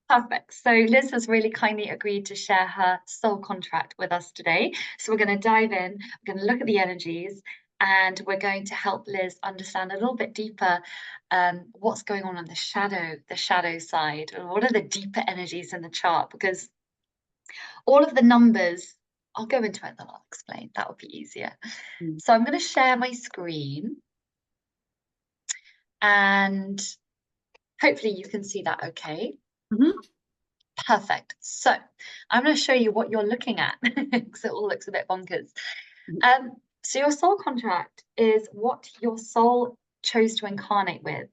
Perfect. So Liz has really kindly agreed to share her soul contract with us today. So we're going to dive in, we're going to look at the energies, and we're going to help Liz understand a little bit deeper what's going on the shadow side, and what are the deeper energies in the chart, because all of the numbers, I'll go into it, then I'll explain. That would be easier. Mm. So I'm going to share my screen, and hopefully you can see that okay. Mm-hmm. Perfect. So I'm going to show you what you're looking at because it all looks a bit bonkers. So your soul contract is what your soul chose to incarnate with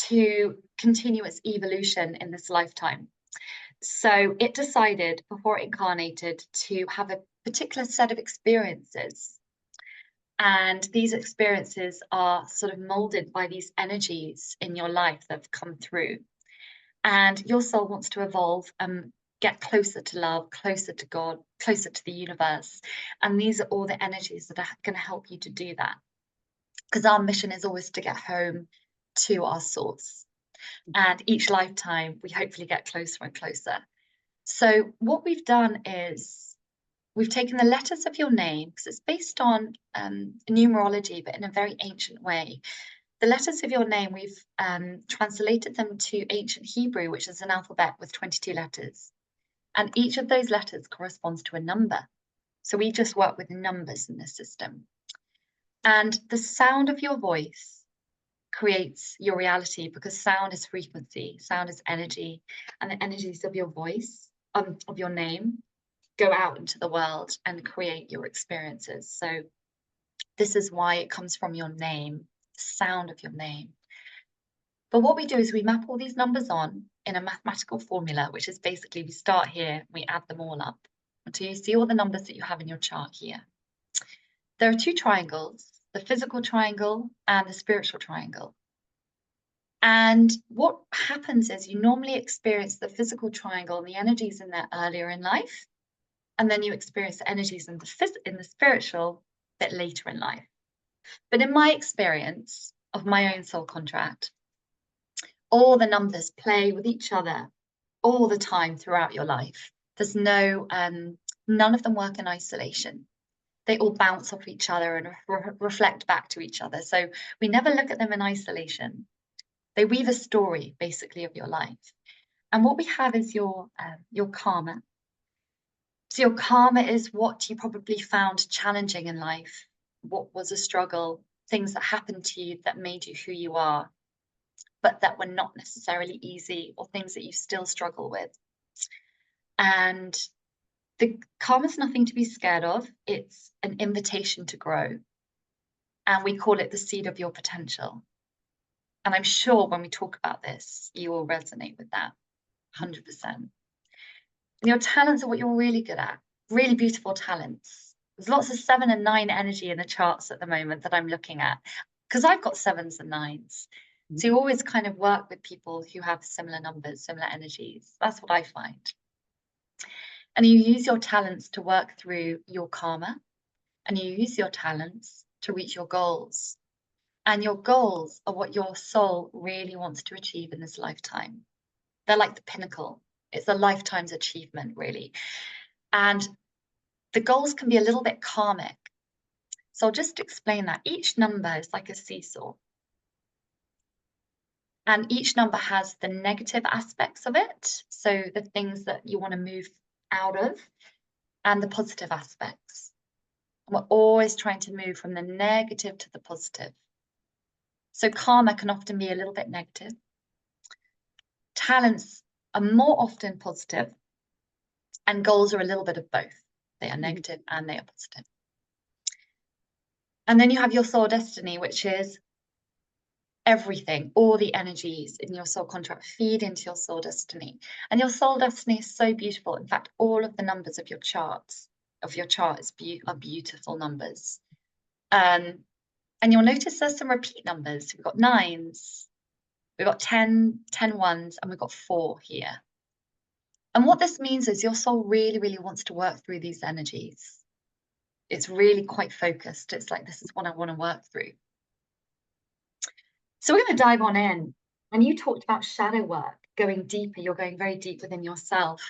to continue its evolution in this lifetime. So it decided before it incarnated to have a particular set of experiences. And these experiences are sort of molded by these energies in your life that have come through. And your soul wants to evolve and get closer to love, closer to God, closer to the universe. And these are all the energies that are going to help you to do that. Because our mission is always to get home to our source. And each lifetime, we hopefully get closer and closer. So what we've done is we've taken the letters of your name, because it's based on numerology, but in a very ancient way. The letters of your name, we've translated them to ancient Hebrew, which is an alphabet with 22 letters. And each of those letters corresponds to a number. So we just work with numbers in this system. And the sound of your voice creates your reality, because sound is frequency, sound is energy, and the energies of your voice, of your name, go out into the world and create your experiences. So this is why it comes from your name, the sound of your name. But what we do is we map all these numbers on in a mathematical formula, which is basically we start here, we add them all up until you see all the numbers that you have in your chart here. There are two triangles, the physical triangle and the spiritual triangle. And what happens is you normally experience the physical triangle and the energies in there earlier in life, and then you experience the energies in the spiritual bit later in life. But in my experience of my own soul contract, all the numbers play with each other all the time throughout your life. There's no, none of them work in isolation. They all bounce off each other and reflect back to each other. So we never look at them in isolation. They weave a story, basically, of your life. And what we have is your karma. So your karma is what you probably found challenging in life, what was a struggle, things that happened to you that made you who you are, but that were not necessarily easy, or things that you still struggle with. And the karma is nothing to be scared of. It's an invitation to grow. And we call it the seed of your potential. And I'm sure when we talk about this, you will resonate with that 100%. And your talents are what you're really good at, really beautiful talents. There's lots of 7 and 9 energy in the charts at the moment that I'm looking at, because I've got 7s and 9s. So you always kind of work with people who have similar numbers, similar energies. That's what I find. And you use your talents to work through your karma, and you use your talents to reach your goals. And your goals are what your soul really wants to achieve in this lifetime. They're like the pinnacle. It's a lifetime's achievement, really. And the goals can be a little bit karmic. So I'll just explain that. Each number is like a seesaw. And each number has the negative aspects of it, so the things that you want to move out of, and the positive aspects. And we're always trying to move from the negative to the positive. So karma can often be a little bit negative. Talents are more often positive, and goals are a little bit of both. They are negative and they are positive. And then you have your soul destiny, which is everything, all the energies in your soul contract feed into your soul destiny. And your soul destiny is so beautiful. In fact, all of the numbers of your chart are beautiful numbers. And you'll notice there's some repeat numbers. We've got 9s, we've got 10 ones, and we've got 4 here. And what this means is your soul really, really wants to work through these energies. It's really quite focused. It's like, this is what I want to work through. So we're going to dive on in. And you talked about shadow work, going deeper. You're going very deep within yourself.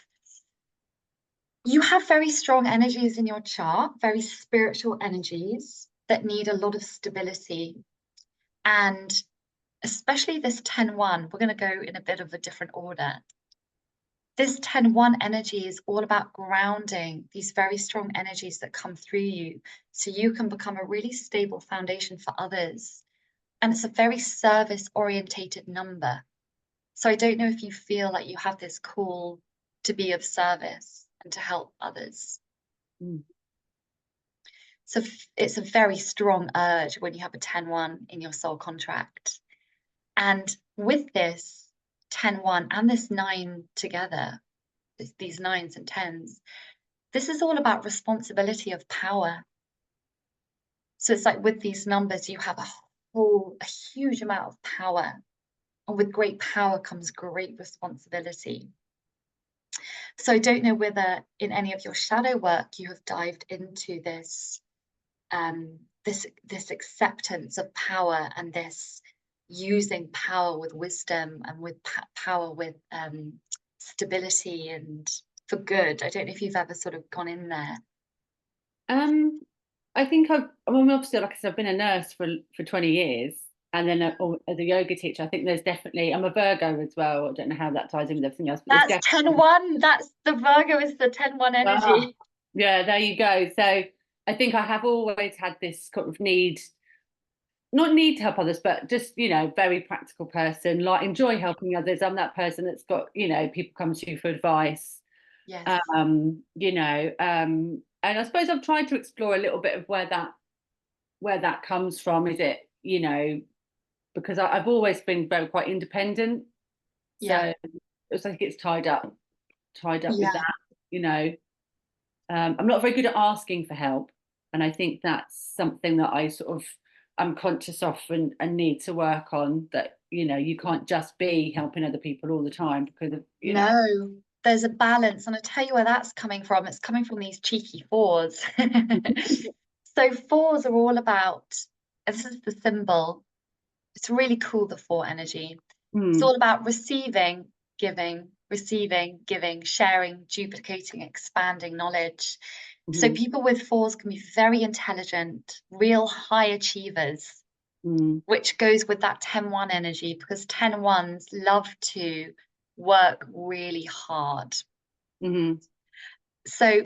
You have very strong energies in your chart, very spiritual energies that need a lot of stability. And especially this 10-1, we're going to go in a bit of a different order. This 10-1 energy is all about grounding these very strong energies that come through you so you can become a really stable foundation for others. And it's a very service orientated number. So I don't know if you feel like you have this call to be of service and to help others. So it's a very strong urge when you have a 10-1 in your soul contract. And with this 10-1 and this 9 together, these 9s and 10s, this is all about responsibility of power. So it's like with these numbers, you have a huge amount of power. And with great power comes great responsibility. So I don't know whether in any of your shadow work you have dived into this, this acceptance of power and this using power with wisdom and with power with stability and for good. I don't know if you've ever sort of gone in there. I think obviously, like I said, I've been a nurse for 20 years. And then as a yoga teacher, I think there's definitely, I'm a Virgo as well. I don't know how that ties in with everything else. But That's 10-1. That's the Virgo is the 10-1 energy. Yeah, there you go. So I think I have always had this kind of not need to help others, but just, very practical person, like enjoy helping others. I'm that person that's got, people come to you for advice. Yes. And I suppose I've tried to explore a little bit of where that comes from. Is it, because I've always been quite independent. Yeah. So it's like it's tied up Yeah. with that, I'm not very good at asking for help. And I think that's something that I'm conscious of and need to work on, that, you can't just be helping other people all the time because of, No, there's a balance. And I tell you where that's coming from. It's coming from these cheeky 4s. So 4s are all about, this is the symbol. It's really cool, the 4 energy. It's all about receiving, giving, sharing, duplicating, expanding knowledge. So people with 4s can be very intelligent, real high achievers, which goes with that 10-1 energy, because 10-1s love to work really hard. So,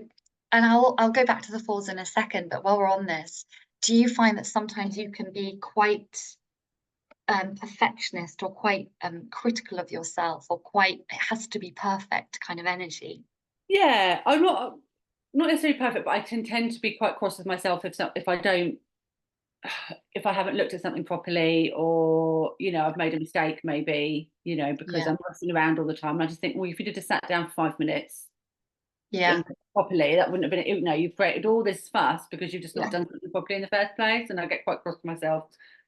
and I'll go back to the 4s in a second, but while we're on this, do you find that sometimes you can be quite perfectionist or quite critical of yourself, or quite it has to be perfect kind of energy? Yeah, I'm not necessarily perfect, but I can tend to be quite cross with myself if I haven't looked at something properly, or I've made a mistake maybe, because I'm rushing around all the time. And I just think, well, if you'd have just sat down for 5 minutes, properly, that wouldn't have been, you've created all this fuss because you've just not done something properly in the first place. And I get quite cross with myself,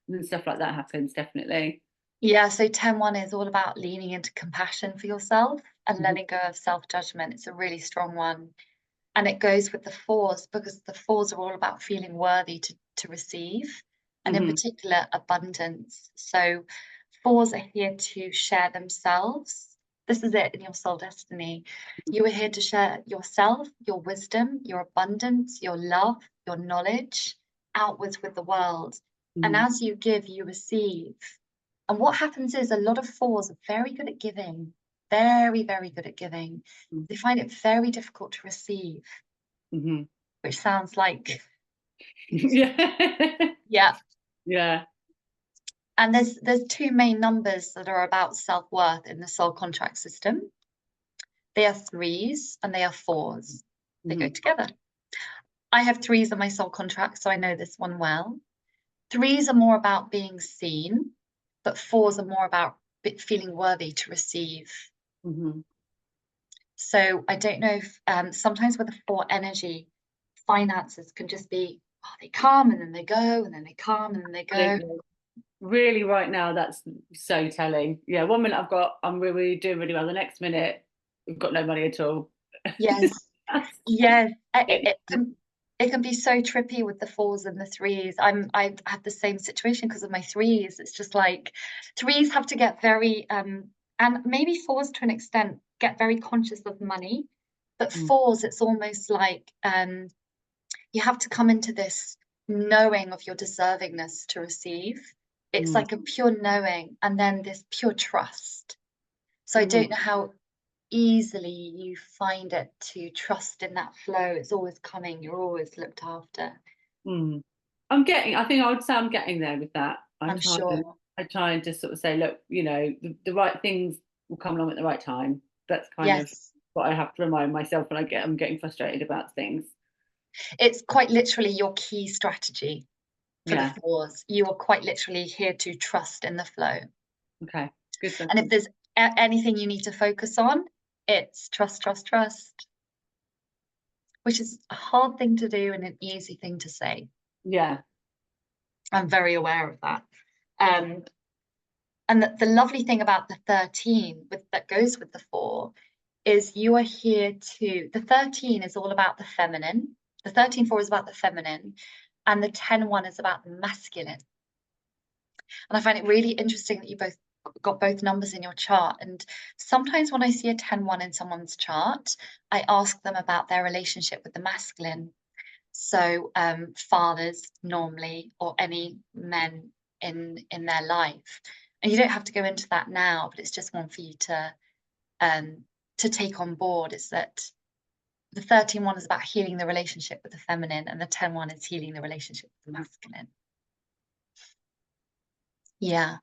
and then stuff like that happens, definitely. Yeah, so 10-1 is all about leaning into compassion for yourself and letting go of self-judgment. It's a really strong one. And it goes with the 4s, because the 4s are all about feeling worthy to receive, and in particular, abundance. So 4s are here to share themselves. This is it in your soul destiny. You are here to share yourself, your wisdom, your abundance, your love, your knowledge outwards with the world. And as you give, you receive. And what happens is a lot of 4s are very good at giving, very, very good at giving. They find it very difficult to receive, which sounds like yeah. And there's 2 main numbers that are about self-worth in the soul contract system. They are 3s and they are 4s. They go together. I have 3s on my soul contract, so I know this one well. 3s are more about being seen, but 4s are more about feeling worthy to receive. So I don't know if sometimes with a 4 energy, finances can just be, they come and then they go, and then they come and then they go. Really, right now, that's so telling. Yeah, 1 minute I'm really doing really well. The next minute, we've got no money at all. Yes. Yes. It can be so trippy with the fours and the threes. I had the same situation because of my threes. It's just like threes have to get very and maybe fours to an extent get very conscious of money, but Mm. fours it's almost like you have to come into this knowing of your deservingness to receive. It's Mm. like a pure knowing and then this pure trust. So I Mhm. don't know how easily you find it to trust in that flow. It's always coming, you're always looked after. Mm. I think I would say I'm getting there with that. I'm sure. I try and just sort of say, look, you know, the right things will come along at the right time. That's kind of Yes. what I have to remind myself when I'm getting frustrated about things. It's quite literally your key strategy for the Yeah. fours. You are quite literally here to trust in the flow. Okay. Good. And if there's anything you need to focus on, it's trust, trust, trust, which is a hard thing to do and an easy thing to say. Yeah. I'm very aware of that. Um, and the lovely thing about the 13 that goes with the 4 is you are here the 13 is all about the feminine. The 13-4 is about the feminine, and the 10-1 is about the masculine. And I find it really interesting that you both got both numbers in your chart. And sometimes when I see a 10-1 in someone's chart, I ask them about their relationship with the masculine. So fathers normally, or any men in their life. And you don't have to go into that now, but it's just one for you to take on board, is that the 13-1 is about healing the relationship with the feminine, and the 10-1 is healing the relationship with the masculine. Yeah.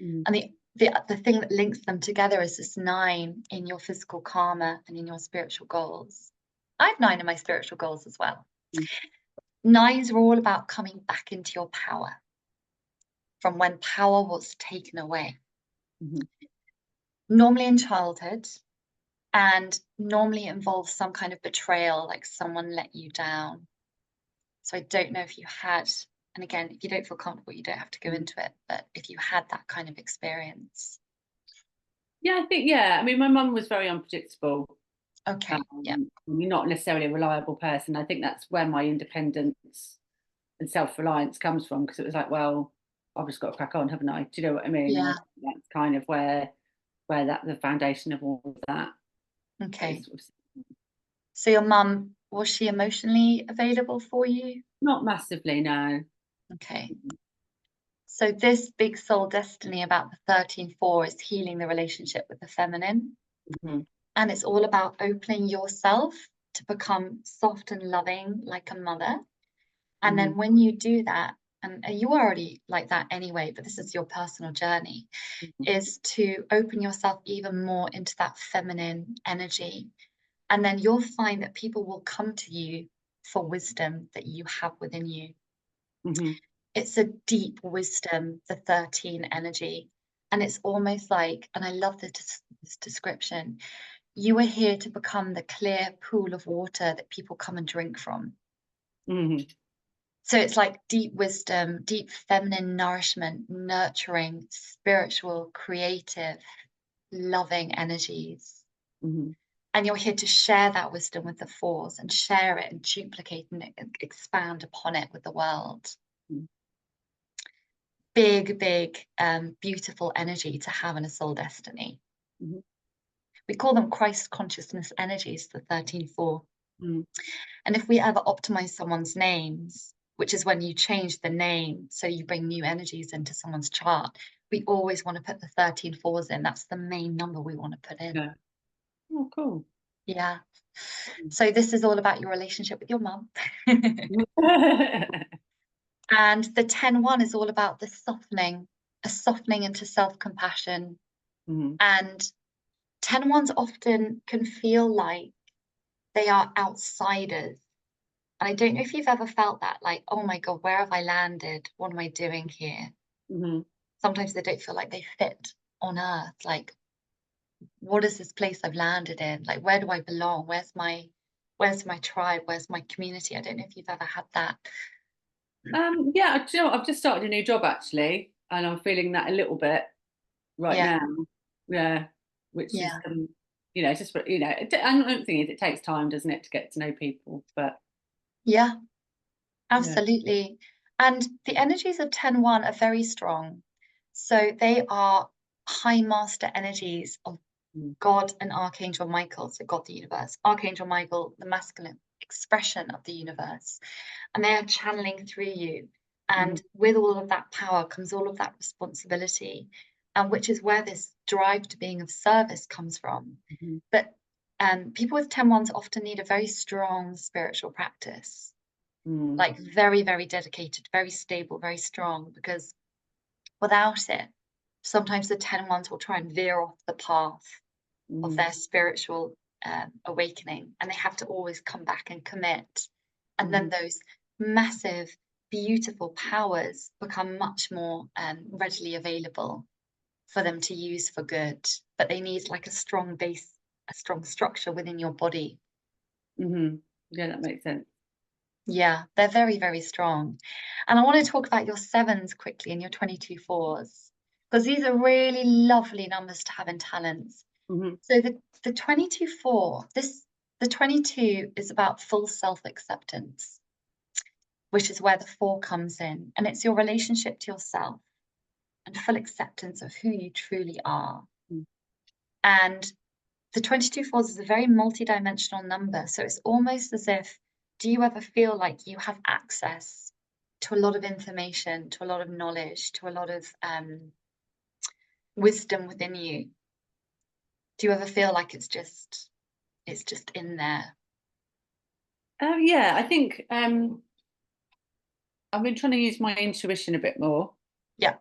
Mm. And the thing that links them together is this 9 in your physical karma and in your spiritual goals. I have 9 in my spiritual goals as well. Mm. 9s are all about coming back into your power from when power was taken away. Mhm. Normally in childhood, and normally involves some kind of betrayal, like someone let you down. So I don't know if you had, and again, if you don't feel comfortable, you don't have to go Mm. into it, but if you had that kind of experience. Yeah, I think, yeah. I mean, my mum was very unpredictable. Okay, yeah. You're not necessarily a reliable person. I think that's where my independence and self-reliance comes from, because it was like, well, I've just got to crack on, haven't I? Do you know what I mean? And I Yeah, think that's kind of where that the foundation of all of that okay. is. Sort of, So your mum, was she emotionally available for you? not massively, no. Okay. So this big soul destiny about the 13-4 is healing the relationship with the feminine. Mhm. And it's all about opening yourself to become soft and loving like a mother. And Mhm. then when you do that, and you are already like that anyway, but this is your personal journey, Mhm. is to open yourself even more into that feminine energy. And then you'll find that people will come to you for wisdom that you have within you. Mhm. It's a deep wisdom, the 13 energy. And it's almost like, and I love this description, you are here to become the clear pool of water that people come and drink from. Mhm. So it's like deep wisdom, deep feminine nourishment, nurturing, spiritual, creative, loving energies. Mhm. And you're here to share that wisdom with the 4s and share it and duplicate and expand upon it with the world. Mhm. Big, big, beautiful energy to have in a soul destiny. Mhm. We call them Christ consciousness energies, the 13-4. Mhm. And if we ever optimize someone's names, which is when you change the name, so you bring new energies into someone's chart, we always want to put the 13-4s in. That's the main number we want to put in. Yeah. Oh, cool. Yeah. So this is all about your relationship with your mum. And the 10-1 is all about the softening, a softening into self-compassion. Mhm. And 10-1s often can feel like they are outsiders. And I don't know if you've ever felt that, like, oh my God, where have I landed? What am I doing here? Mhm. Sometimes they don't feel like they fit on earth. Like, what is this place I've landed in? Like, where do I belong? Where's my tribe? Where's my community? I don't know if you've ever had that. Yeah, do you know what? I've just started a new job actually, and I'm feeling that a little bit right Yeah, now. Yeah, which is, yeah, you know, it's just, you know, I don't think it takes time, doesn't it, to get to know people? But yeah. Absolutely. And the energies of 10-1 are very strong. So they are high master energies of Mm. God and Archangel Michael, so God the universe, Archangel Michael, the masculine expression of the universe. And they are channeling through you. Mhm. And with all of that power comes all of that responsibility, and which is where this drive to being of service comes from. Mhm. But people with 10-1s often need a very strong spiritual practice, Mm. like very, very dedicated, very stable, very strong, because without it, sometimes the 10-1s will try and veer off the path of Mm. their spiritual awakening, and they have to always come back and commit. And then Mhm. those massive, beautiful powers become much more readily available for them to use for good. But they need like a strong base, a strong structure within your body. Mhm. Yeah, that makes sense. Yeah, they're very, very strong. And I want to talk about your 7s quickly and your 22 4s, because these are really lovely numbers to have in talents. Mhm. So the 22 4, the 22 is about full self-acceptance, which is where the 4 comes in. And it's your relationship to yourself and full acceptance of who you truly are. Mm. And the 22 fours is a very multi-dimensional number. So it's almost as if, do you ever feel like you have access to a lot of information, to a lot of knowledge, to a lot of wisdom within you? Do you ever feel like it's just in there? Yeah, I think I've been trying to use my intuition a bit more Yeah.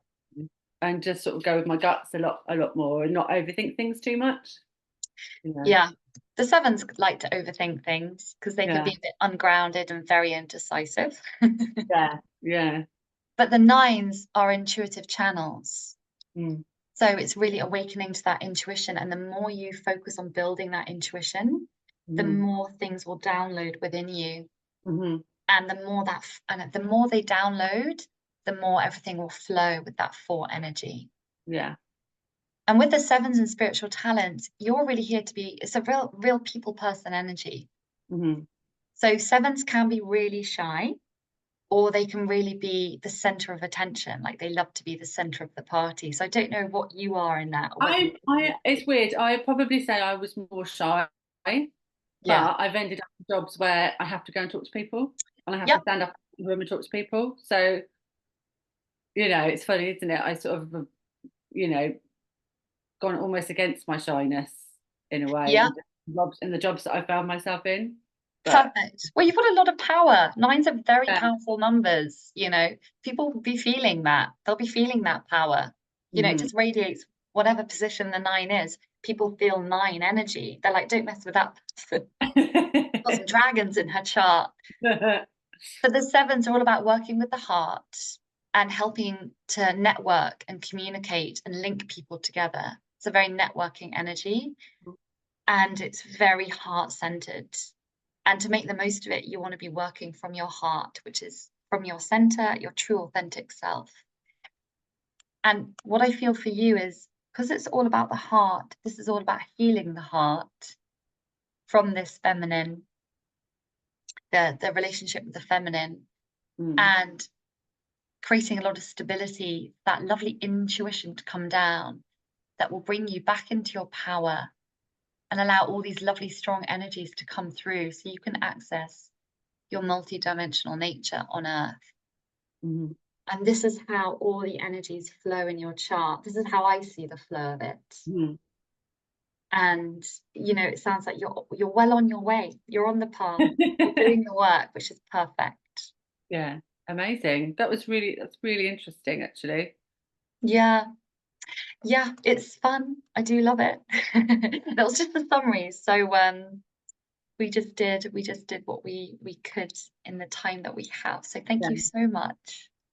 and just sort of go with my guts a lot more and not overthink things too much. You know. Yeah. The 7s like to overthink things because they can Yeah. be a bit ungrounded and very indecisive. Yeah. Yeah. But the 9s are intuitive channels. Mm. So it's really awakening to that intuition. And the more you focus on building that intuition, the Mhm. more things will download within you. Mhm. And the more they download, the more everything will flow with that 4 energy. Yeah. And with the 7s and spiritual talents, you're really here to be, it's a real people person energy. Mhm. So 7s can be really shy, or they can really be the center of attention. Like they love to be the center of the party. So I don't know what you are in that, or whether It's weird. I probably say I was more shy, yeah. but I've ended up in jobs where I have to go and talk to people and I have to Yep. stand up in the room and talk to people. So, it's funny, isn't it? I sort of, you know, gone almost against my shyness in a way Yeah. in the jobs that I found myself in. But Perfect. Well, you've got a lot of power. 9s are very yeah. powerful numbers, you know. People will be feeling that. They'll be feeling that power. You know, it Mhm. just radiates whatever position the 9 is. People feel 9 energy. They're like, don't mess with that person. Got some dragons in her chart. But the 7s are all about working with the heart and helping to network and communicate and link people together. It's a very networking energy, and it's very heart-centered. And to make the most of it, you want to be working from your heart, which is from your center, your true authentic self. And what I feel for you is, because it's all about the heart, this is all about healing the heart from this feminine, the relationship with the feminine, Mm. and creating a lot of stability, that lovely intuition to come down that will bring you back into your power and allow all these lovely strong energies to come through so you can access your multidimensional nature on earth. Mhm. And this is how all the energies flow in your chart. This is how I see the flow of it. Mhm. And it sounds like you're well on your way. You're on the path. You're doing the work, which is perfect. Yeah. Amazing. That's really interesting actually. Yeah. Yeah, it's fun. I do love it. That was just the summary. So we just did what we could in the time that we have. So thank Yeah. you so much.